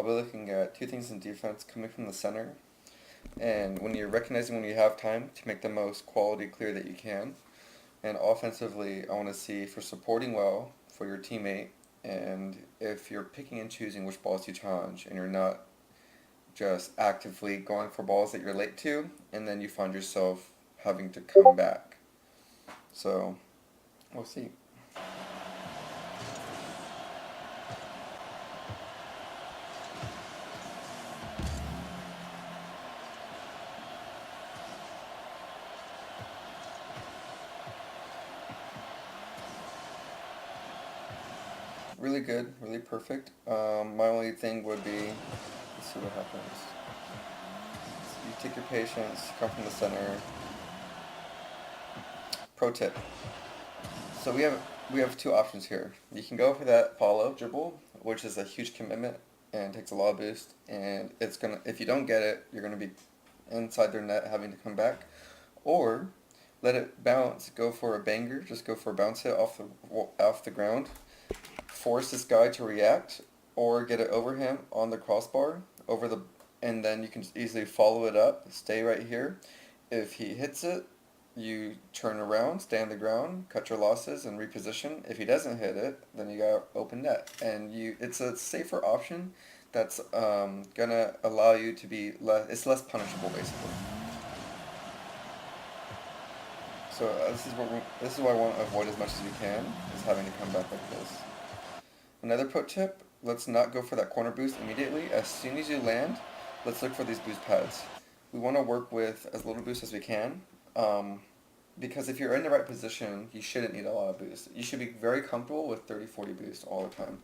I'll be looking at two things in defense coming from the center, and when you're recognizing when you have time to make the most quality clear that you can. And offensively, I want to see if you're supporting well for your teammate, and if you're picking and choosing which balls you challenge, and you're not just actively going for balls that you're late to, and then you find yourself having to come back. So, we'll see. Really good, really perfect. My only thing would be, let's see what happens. So you take your patience, come from the center. Pro tip. So we have two options here. You can go for that follow dribble, which is a huge commitment and takes a lot of boost, and it's gonna, if you don't get it, you're gonna be inside their net having to come back. Or let it bounce, go for a banger, just go for a bounce hit off the ground, force this guy to react, or get it over him on the crossbar, and then you can just easily follow it up, stay right here. If he hits it, you turn around, stay on the ground, cut your losses, and reposition. If he doesn't hit it, then you got open net, and it's a safer option that's gonna allow you to be it's less punishable basically. So this is what I want to avoid as much as we can, is having to come back like this. Another pro tip, let's not go for that corner boost immediately. As soon as you land, let's look for these boost pads. We want to work with as little boost as we can, because if you're in the right position, you shouldn't need a lot of boost. You should be very comfortable with 30-40 boost all the time,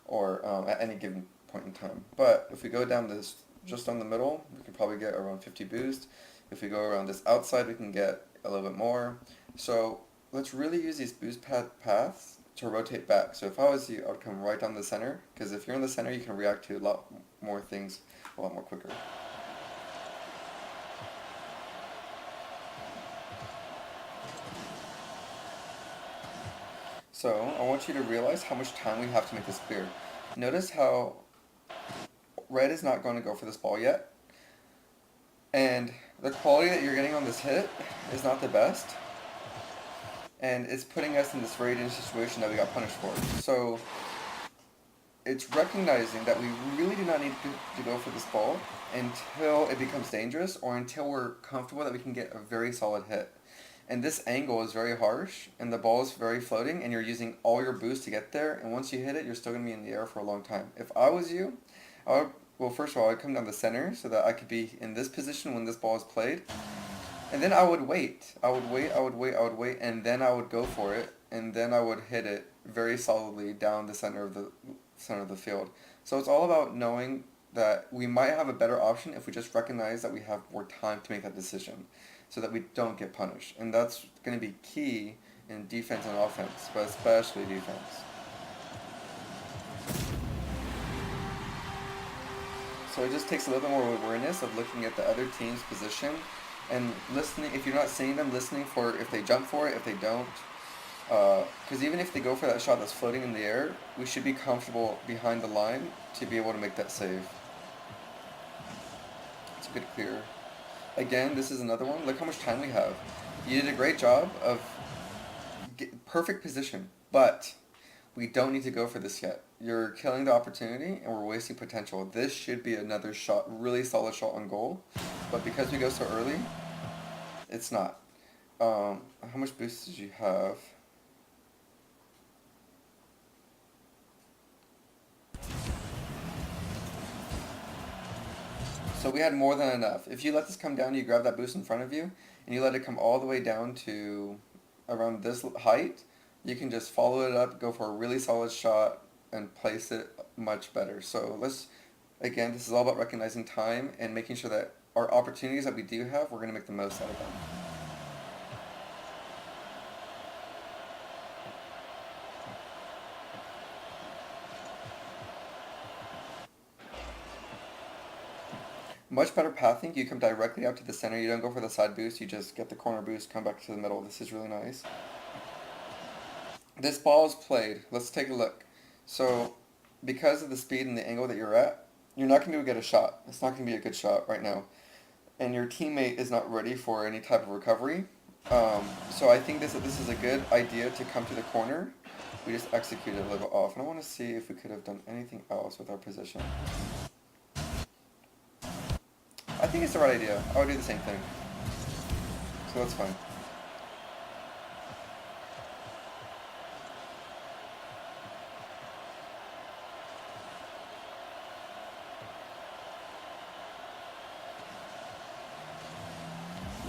or at any given point in time. But if we go down this, just on the middle, we can probably get around 50 boost. If we go around this outside, we can get a little bit more. So let's really use these boost pad paths to rotate back. So if I was you, I would come right down the center, because if you're in the center, you can react to a lot more things a lot more quicker. So I want you to realize how much time we have to make this clear. Notice how red is not going to go for this ball yet, and the quality that you're getting on this hit is not the best, and it's putting us in this very dangerous situation that we got punished for. So it's recognizing that we really do not need to go for this ball until it becomes dangerous, or until we're comfortable that we can get a very solid hit. And this angle is very harsh, and the ball is very floating, and you're using all your boost to get there, and once you hit it, you're still going to be in the air for a long time. If I was you, well, first of all, I'd come down the center so that I could be in this position when this ball is played, and then I would wait. I would wait, and then I would go for it, and then I would hit it very solidly down the center of the field. So it's all about knowing that we might have a better option if we just recognize that we have more time to make that decision, so that we don't get punished. And that's going to be key in defense and offense, but especially defense. So it just takes a little bit more awareness of looking at the other team's position and listening. If you're not seeing them, listening for if they jump for it, if they don't. Because even if they go for that shot that's floating in the air, we should be comfortable behind the line to be able to make that save. It's a good clear. Again, this is another one. Look how much time we have. You did a great job of perfect position, but we don't need to go for this yet. You're killing the opportunity, and we're wasting potential. This should be another shot, really solid shot on goal, but because we go so early, it's not. How much boost did you have? So we had more than enough. If you let this come down, you grab that boost in front of you, and you let it come all the way down to around this height, you can just follow it up, go for a really solid shot, and place it much better. So again, this is all about recognizing time and making sure that our opportunities that we do have, we're going to make the most out of them. Much better pathing. You come directly out to the center. You don't go for the side boost. You just get the corner boost, come back to the middle. This is really nice. This ball is played. Let's take a look. So because of the speed and the angle that you're at, you're not going to get a shot. It's not going to be a good shot right now. And your teammate is not ready for any type of recovery. So I think this is a good idea to come to the corner. We just executed a little off. And I want to see if we could have done anything else with our position. I think it's the right idea. I would do the same thing. So that's fine.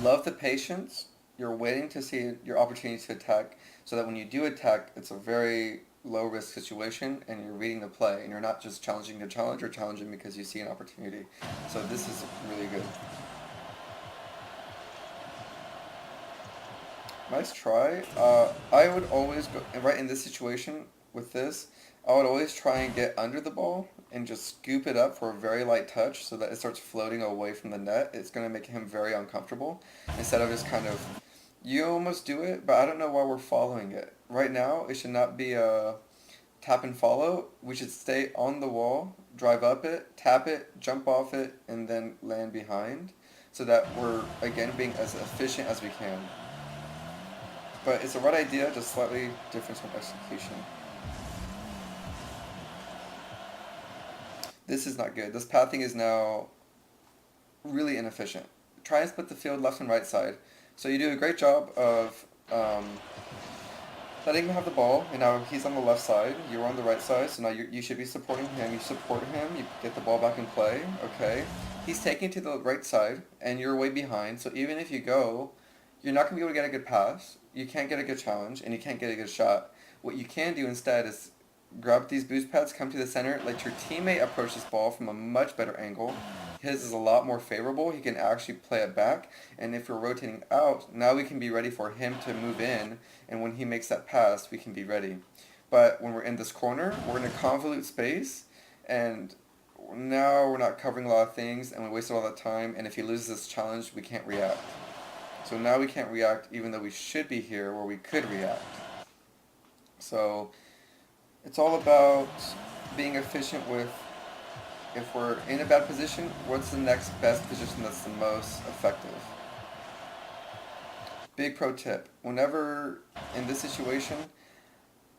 Love the patience. You're waiting to see your opportunity to attack so that when you do attack, it's a very low risk situation and you're reading the play and you're not just challenging to challenge or challenging because you see an opportunity. So this is really good. Nice try. I would always go, right in this situation with this, I would always try and get under the ball and just scoop it up for a very light touch so that it starts floating away from the net. It's going to make him very uncomfortable instead of just kind of, you almost do it, but I don't know why we're following it. Right now, it should not be a tap and follow. We should stay on the wall, drive up it, tap it, jump off it, and then land behind so that we're, again, being as efficient as we can. But it's the right idea, just slightly different from execution. This is not good. This pathing is now really inefficient. Try and split the field left and right side. So you do a great job of letting him have the ball, and now he's on the left side, you're on the right side, so now you should be supporting him, you support him, you get the ball back in play, okay. He's taking it to the right side, and you're way behind, so even if you go, you're not going to be able to get a good pass, you can't get a good challenge, and you can't get a good shot. What you can do instead is grab these boost pads, come to the center, let your teammate approach this ball from a much better angle. His is a lot more favorable. He can actually play it back. And if we're rotating out, now we can be ready for him to move in. And when he makes that pass, we can be ready. But when we're in this corner, we're in a convolute space. And now we're not covering a lot of things. And we wasted all that time. And if he loses this challenge, we can't react. So now we can't react even though we should be here where we could react. So it's all about being efficient with, if we're in a bad position, what's the next best position that's the most effective? Big pro tip, whenever in this situation,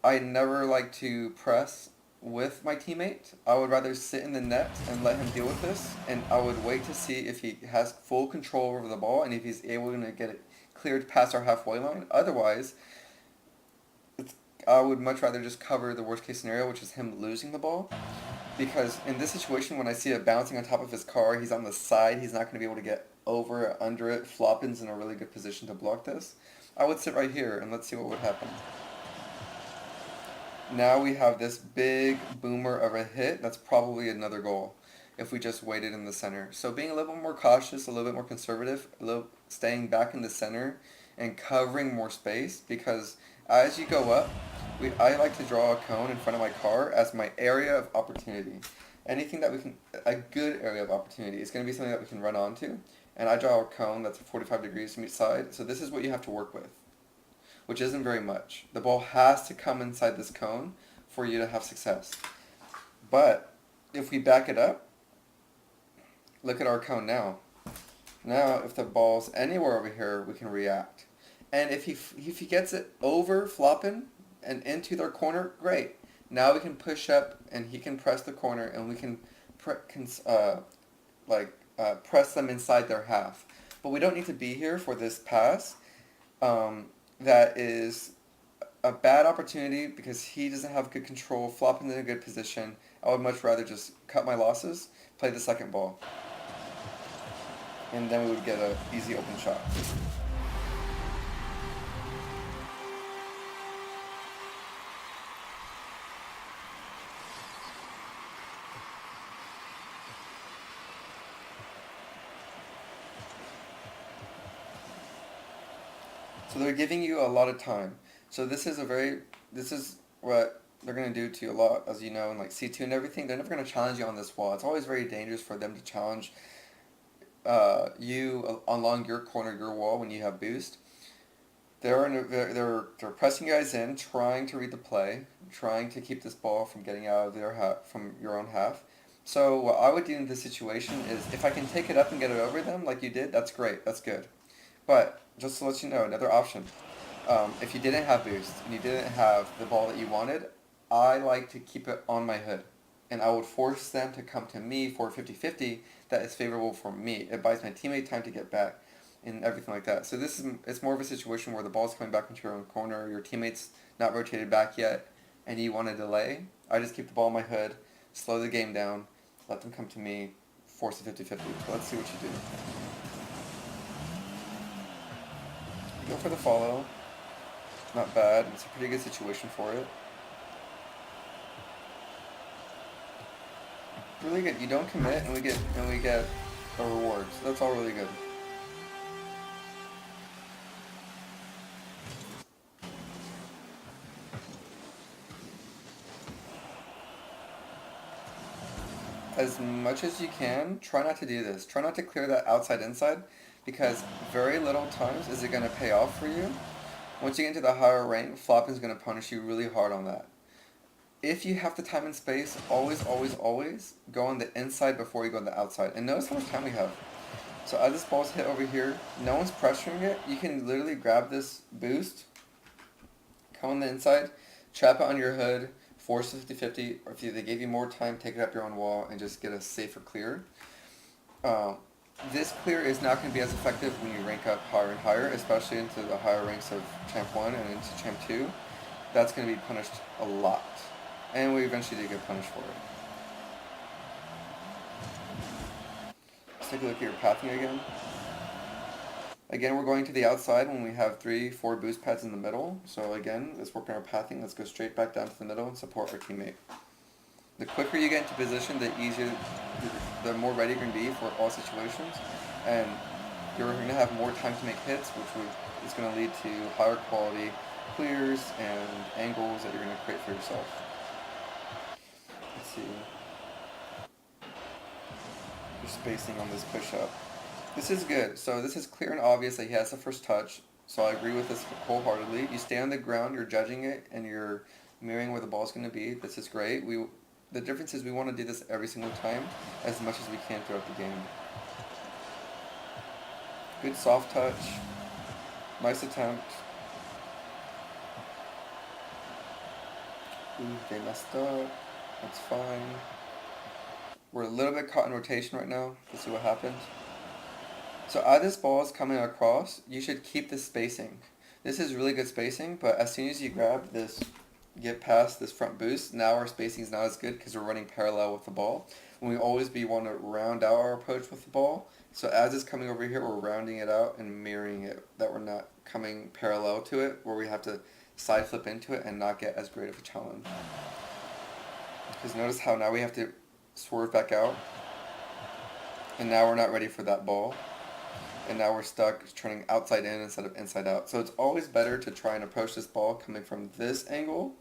I never like to press with my teammate. I would rather sit in the net and let him deal with this, and I would wait to see if he has full control over the ball and if he's able to get it cleared past our halfway line. Otherwise, I would much rather just cover the worst case scenario, which is him losing the ball. Because in this situation, when I see it bouncing on top of his car, he's on the side, he's not going to be able to get over or under it. Floppin's in a really good position to block this. I would sit right here and let's see what would happen. Now we have this big boomer of a hit. That's probably another goal if we just waited in the center. So being a little bit more cautious, a little bit more conservative, staying back in the center and covering more space, because as you go up, I like to draw a cone in front of my car as my area of opportunity. Anything that we can, a good area of opportunity is going to be something that we can run onto. And I draw a cone that's 45 degrees from each side. So this is what you have to work with, which isn't very much. The ball has to come inside this cone for you to have success. But if we back it up, look at our cone now. Now, if the ball's anywhere over here, we can react. And if he gets it over flopping and into their corner, great. Now we can push up and he can press the corner and we can press them inside their half. But we don't need to be here for this pass. That is a bad opportunity because he doesn't have good control, flopping in a good position. I would much rather just cut my losses, play the second ball. And then we would get an easy open shot. So they're giving you a lot of time. So this is what they're going to do to you a lot, as you know, in like C2 and everything. They're never going to challenge you on this wall. It's always very dangerous for them to challenge you along your corner, your wall when you have boost. They're pressing you guys in, trying to read the play, trying to keep this ball from getting out of their half, from your own half. So what I would do in this situation is if I can take it up and get it over them like you did, that's great, that's good. But just to let you know, another option. If you didn't have boost and you didn't have the ball that you wanted, I like to keep it on my hood. And I would force them to come to me for a 50-50 that is favorable for me. It buys my teammate time to get back and everything like that. So it's more of a situation where the ball's coming back into your own corner, your teammate's not rotated back yet, and you want to delay. I just keep the ball on my hood, slow the game down, let them come to me, force a 50-50. Let's see what you do. You go for the follow. Not bad. It's a pretty good situation for it. Really good. You don't commit, and we get a reward. So that's all really good. As much as you can, try not to do this. Try not to clear that outside inside, because very little times is it going to pay off for you. Once you get into the higher rank, flopping is going to punish you really hard on that. If you have the time and space, always, always, always go on the inside before you go on the outside. And notice how much time we have. So as this ball's hit over here, no one's pressuring it. You can literally grab this boost, come on the inside, trap it on your hood, force a 50-50, or if they gave you more time, take it up your own wall and just get a safer clear. This clear is not going to be as effective when you rank up higher and higher, especially into the higher ranks of Champ 1 and into Champ 2. That's going to be punished a lot. And we eventually did get punished for it. Let's take a look at your pathing again. Again, we're going to the outside when we have 3-4 boost pads in the middle. So again, let's work on our pathing. Let's go straight back down to the middle and support our teammate. The quicker you get into position, the easier, the more ready you're going to be for all situations. And you're going to have more time to make hits, which is going to lead to higher quality clears and angles that you're going to create for yourself. Let's see. Your spacing on this push-up. This is good. So this is clear and obvious that he has the first touch. So I agree with this wholeheartedly. You stay on the ground, you're judging it, and you're mirroring where the ball's going to be. This is great. The difference is we want to do this every single time as much as we can throughout the game. Good soft touch. Nice attempt. Ooh, they messed up. That's fine. We're a little bit caught in rotation right now. Let's see what happens. So as this ball is coming across, you should keep the spacing. This is really good spacing, but as soon as you grab this, get past this front boost, now our spacing is not as good because we're running parallel with the ball. When we always want to round out our approach with the ball. So as it's coming over here, we're rounding it out and mirroring it, that we're not coming parallel to it, where we have to side flip into it and not get as great of a challenge. Because notice how now we have to swerve back out, and now we're not ready for that ball. And now we're stuck turning outside in instead of inside out. So it's always better to try and approach this ball coming from this angle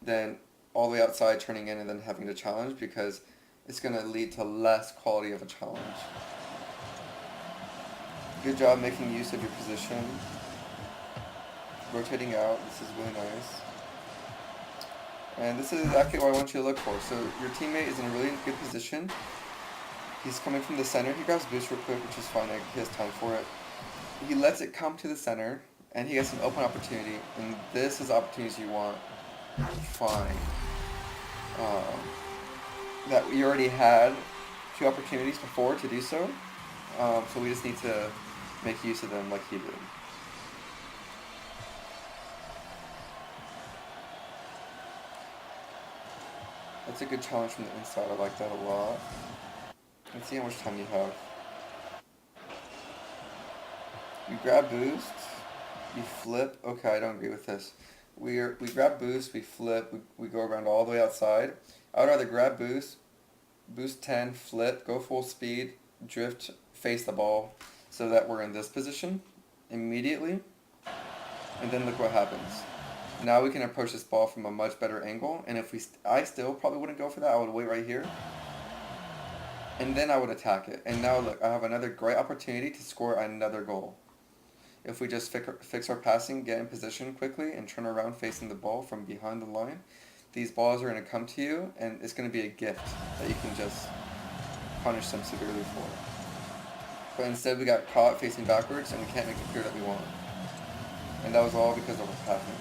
than all the way outside turning in and then having to challenge, because it's going to lead to less quality of a challenge. Good job making use of your position. Rotating out, this is really nice. And this is exactly what I want you to look for. So your teammate is in a really good position. He's coming from the center. He grabs boost real quick, which is fine. He has time for it. He lets it come to the center, and he gets an open opportunity. And this is opportunities you want. Fine. That we already had 2 opportunities before to do so. So we just need to make use of them like he did. That's a good challenge from the inside. I like that a lot. Let's see how much time you have. You grab boost, you flip. Okay, I don't agree with this. We grab boost, we flip, we go around all the way outside. I would rather grab boost, boost 10, flip, go full speed, drift, face the ball, so that we're in this position immediately. And then look what happens. Now we can approach this ball from a much better angle. And if I still probably wouldn't go for that. I would wait right here. And then I would attack it. And now look, I have another great opportunity to score another goal. If we just fix our passing, get in position quickly, and turn around facing the ball from behind the line, these balls are going to come to you, and it's going to be a gift that you can just punish them severely for. But instead we got caught facing backwards, and we can't make the clear that we want. And that was all because of our pathing.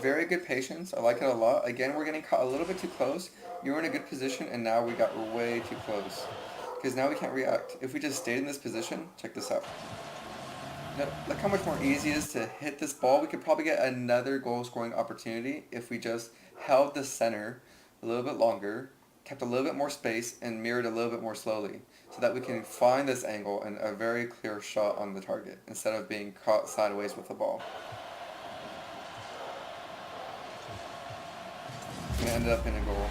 Very good patience. I like it a lot. Again, we're getting caught a little bit too close. You were in a good position, and now we got way too close. Because now we can't react. If we just stayed in this position, check this out. Now, look how much more easy it is to hit this ball. We could probably get another goal-scoring opportunity if we just held the center a little bit longer, kept a little bit more space, and mirrored a little bit more slowly, so that we can find this angle and a very clear shot on the target, instead of being caught sideways with the ball. And ended up in a goal.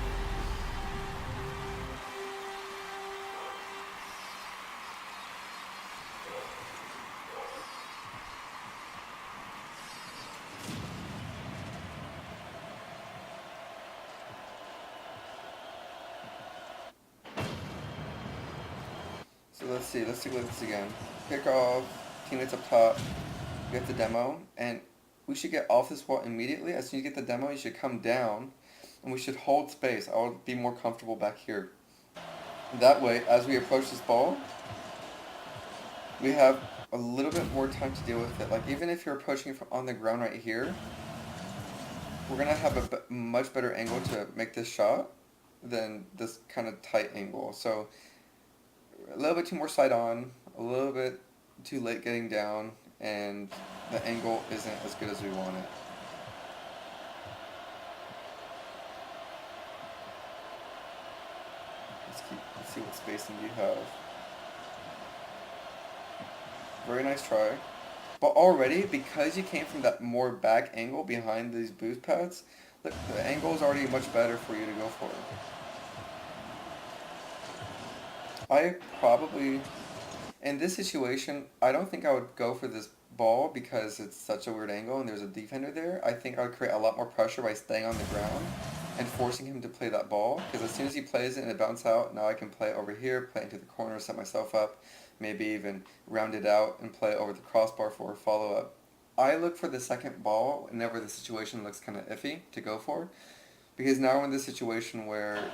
So let's see, let's take a look at this again. Kick off, teammates up top, get the demo, and we should get off this ball immediately. As soon as you get the demo, you should come down, and we should hold space. I would be more comfortable back here. That way, as we approach this ball, we have a little bit more time to deal with it. Like, even if you're approaching from on the ground right here, we're going to have a much better angle to make this shot than this kind of tight angle. So a little bit too more side on, a little bit too late getting down, and the angle isn't as good as we want it. Let's see what spacing you have. Very nice try. But already, because you came from that more back angle behind these boost pads, look, the angle is already much better for you to go for. I probably, in this situation, I don't think I would go for this ball because it's such a weird angle and there's a defender there. I think I would create a lot more pressure by staying on the ground and forcing him to play that ball. Because as soon as he plays it and it bounces out, now I can play it over here, play it into the corner, set myself up, maybe even round it out and play it over the crossbar for a follow-up. I look for the second ball whenever the situation looks kind of iffy to go for. Because now we're in this situation where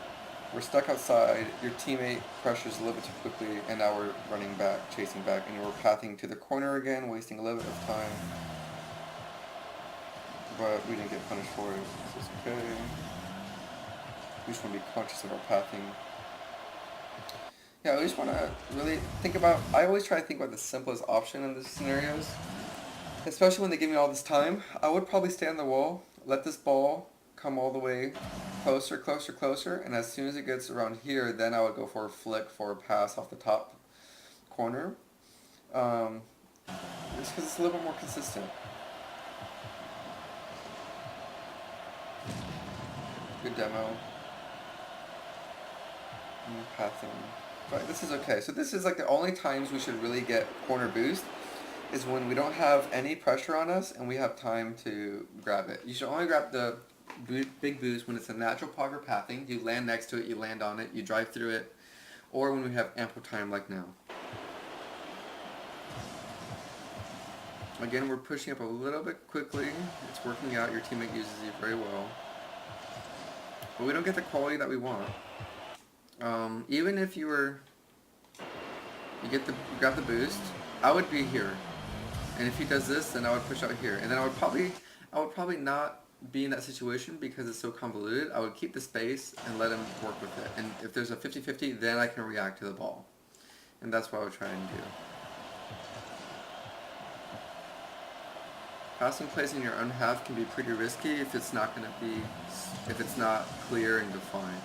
we're stuck outside, your teammate pressures a little bit too quickly, and now we're running back, chasing back, and we're pathing to the corner again, wasting a little bit of time. But we didn't get punished for it, so it's okay. We just want to be conscious of our pathing. Yeah, I just want to really think about, I always try to think about the simplest option in these scenarios. Especially when they give me all this time. I would probably stay on the wall, let this ball come all the way closer, closer, closer, and as soon as it gets around here, then I would go for a flick for a pass off the top corner. Just because it's a little bit more consistent. Good demo. Pathing. But this is okay. So this is like the only times we should really get corner boost is when we don't have any pressure on us and we have time to grab it. You should only grab the big boost when it's a natural pocket pathing. You land next to it, you land on it, you drive through it, or when we have ample time like now. Again, we're pushing up a little bit quickly. It's working out. Your teammate uses you very well. But we don't get the quality that we want. Even if you grab the boost, I would be here. And if he does this, then I would push out here. And then I would probably not be in that situation because it's so convoluted. I would keep the space and let him work with it. And if there's a 50-50, then I can react to the ball. And that's what I would try and do. Passing plays in your own half can be pretty risky if it's not clear and defined.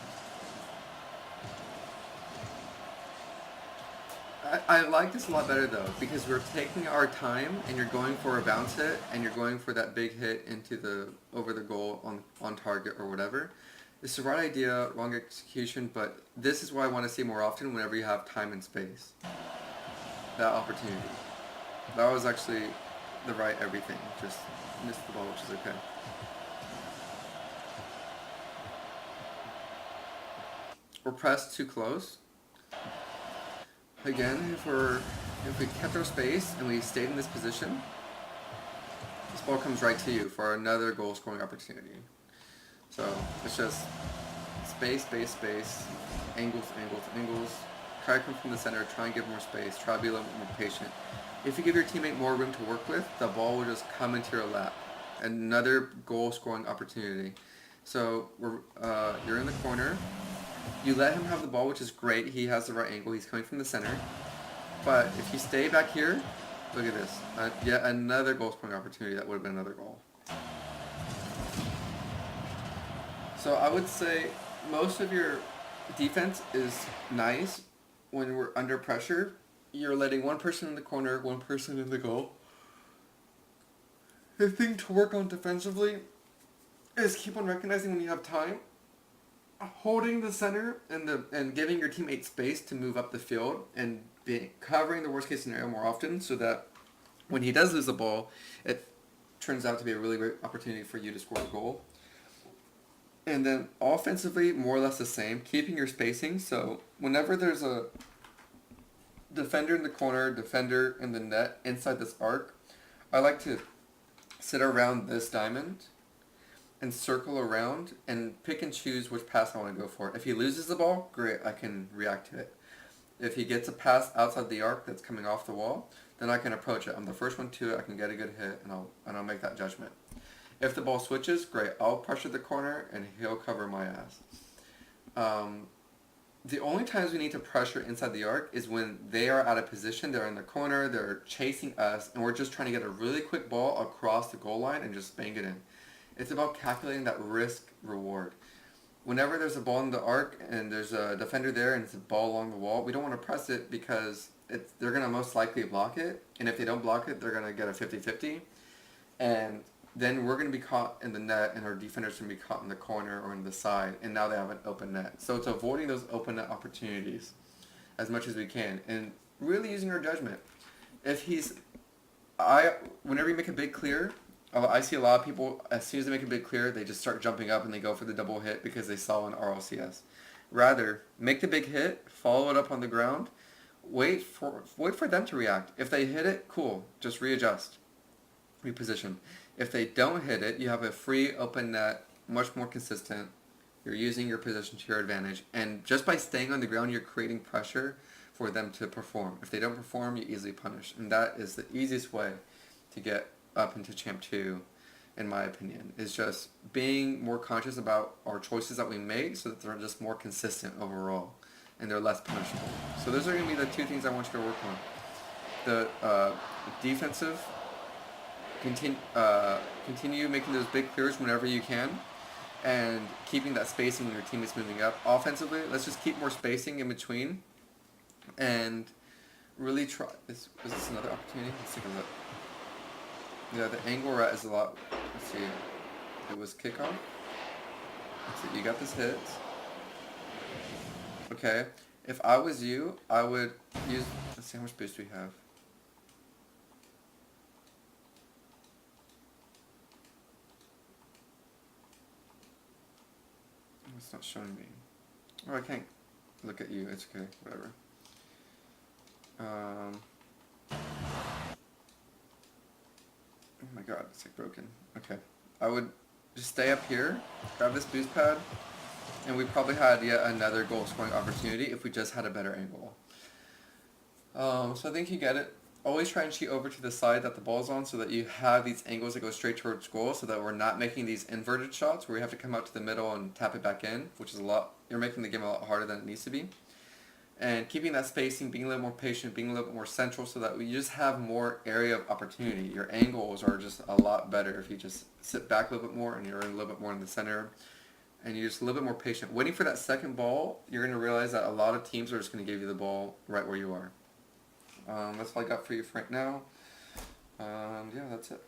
I like this a lot better though, because we're taking our time and you're going for a bounce hit and you're going for that big hit into over the goal on target or whatever. It's the right idea, wrong execution, but this is what I want to see more often whenever you have time and space. That opportunity. That was actually the right everything. Just missed the ball, which is okay. We're pressed too close. Again, if we're If we kept our space and we stayed in this position, this ball comes right to you for another goal scoring opportunity. So it's just space, space, space, angles, angles, angles. Try to come from the center, try and give more space, try to be a little bit more patient. If you give your teammate more room to work with, the ball will just come into your lap. Another goal scoring opportunity. So you're in the corner. You let him have the ball, which is great. He has the right angle. He's coming from the center. But if you stay back here, look at this. Yet another goal scoring opportunity. That would have been another goal. So I would say most of your defense is nice when we're under pressure. You're letting one person in the corner, one person in the goal. The thing to work on defensively is keep on recognizing when you have time, holding the center and giving your teammate space to move up the field and covering the worst case scenario more often, so that when he does lose the ball, it turns out to be a really great opportunity for you to score a goal. And then offensively, more or less the same, keeping your spacing. So whenever there's a defender in the corner, defender in the net inside this arc, I like to sit around this diamond and circle around and pick and choose which pass I want to go for. If he loses the ball, great, I can react to it. If he gets a pass outside the arc that's coming off the wall, then I can approach it. I'm the first one to it, I can get a good hit, and I'll make that judgment. If the ball switches, great, I'll pressure the corner and he'll cover my ass. The only times we need to pressure inside the arc is when they are out of position, they're in the corner, they're chasing us, and we're just trying to get a really quick ball across the goal line and just bang it in. It's about calculating that risk reward. Whenever there's a ball in the arc and there's a defender there and it's a ball along the wall, we don't want to press it because they're going to most likely block it. And if they don't block it, they're going to get a 50-50. And then we're going to be caught in the net and our defender's going to be caught in the corner or in the side. And now they have an open net. So it's avoiding those open net opportunities as much as we can. And really using our judgment. Whenever you make a big clear, I see a lot of people, as soon as they make a big clear, they just start jumping up and they go for the double hit because they saw an RLCS. Rather, make the big hit, follow it up on the ground, wait for them to react. If they hit it, cool, just readjust, reposition. If they don't hit it, you have a free open net, much more consistent. You're using your position to your advantage. And just by staying on the ground, you're creating pressure for them to perform. If they don't perform, you easily punish. And that is the easiest way to get up into Champ 2, in my opinion, is just being more conscious about our choices that we make so that they're just more consistent overall and they're less punishable. So those are going to be the two things I want you to work on. The defensive, continue making those big clears whenever you can and keeping that spacing when your team is moving up. Offensively, let's just keep more spacing in between and really try. Is this another opportunity? Let's take a look. Yeah, the angle rat is a lot. Let's see. It was kickoff. Let's see. You got this hit. Okay. If I was you, I would use. Let's see how much boost we have. It's not showing me. Oh, I can't look at you. It's okay. Whatever. Oh my god, it's like broken. Okay. I would just stay up here, grab this boost pad, and we probably had yet another goal scoring opportunity if we just had a better angle. So I think you get it. Always try and cheat over to the side that the ball's on so that you have these angles that go straight towards goal so that we're not making these inverted shots where we have to come out to the middle and tap it back in, which is you're making the game a lot harder than it needs to be. And keeping that spacing, being a little more patient, being a little bit more central so that we just have more area of opportunity. Your angles are just a lot better if you just sit back a little bit more and you're a little bit more in the center and you're just a little bit more patient. Waiting for that second ball, you're going to realize that a lot of teams are just going to give you the ball right where you are. That's all I got for you for right now. Yeah, that's it.